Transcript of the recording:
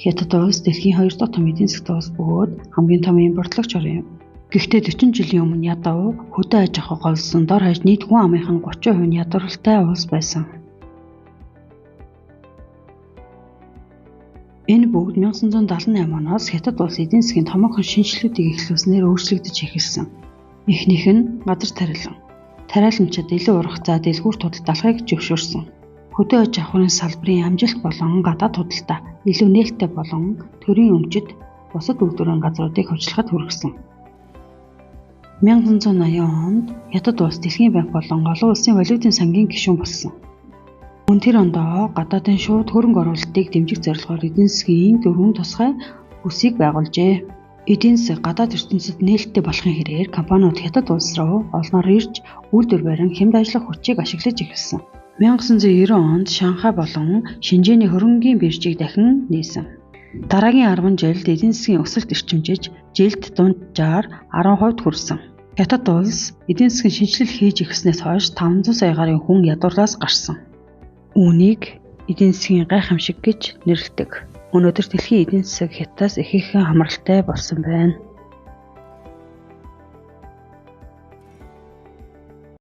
Хятад улс дэлхийн 2 дахь том эдийн засгийн улс бөгөөд хамгийн том импортлагч орн юм. Гэхдээ 40 жилийн өмнө ядуу хөдөө аж ахуй голсон дор хаяж нийт хүн амынх нь 30% нь ядууртай улс байсан. Энэ бүгд 1978 оноос Хятад улс эдийн засгийн томоохон шинжилгэүүдийг эхлүүлснээр өөрчлөгдөж эхэлсэн. Эхнийх нь газар тариаламжид илүү ургацаа дэлгүүр худалдаа алхахыг зөвшөөрсөн. Хөдөө аж ахуйн салбарын амжилт болон гадаад худалдаа илүү нээлттэй болон төрийн өмчөд бусад үйлдвэрийн газруудыг хөгжлөхөд хүргэсэн. 1980 онд Хятад улс Дэлхийн банк болон олон улсын валютын сангийн гишүүн болсон. Мөн тэр ондоо гадаадын шууд хөрөнгө оруулалтыг дэмжих зорилгоор эдийн засгийн 4 тусгай бүсийг байгуулжээ. Эдийн засаг гадаад ертөнцид нээлттэй болохын хэрээр компаниуд Хятад улс руу олноор ирж үйлдвэр барин хямд ажиллах хүчийг ашиглаж эхэлсэн. 1990 онд Шанхай болон Шинжээний хөрөнгийн биржийг дахин нээсэн. Дараагийн 10 жилд эдийн засгийн өсөлт эрчимжиж жилд дунджаар 10% хүрсэн. Хятад улс эдийн засгийн шинжилэл хийж эхэлснээс хойш 500 сая гаруй хүн ядуураас гарсан. Үүнийг эдийн засгийн гайхамшиг гэж нэрлэдэг. Өнөөдөр дэлхийн эдийн засаг Хятадаас ихээхэн хамралтай болсон байна.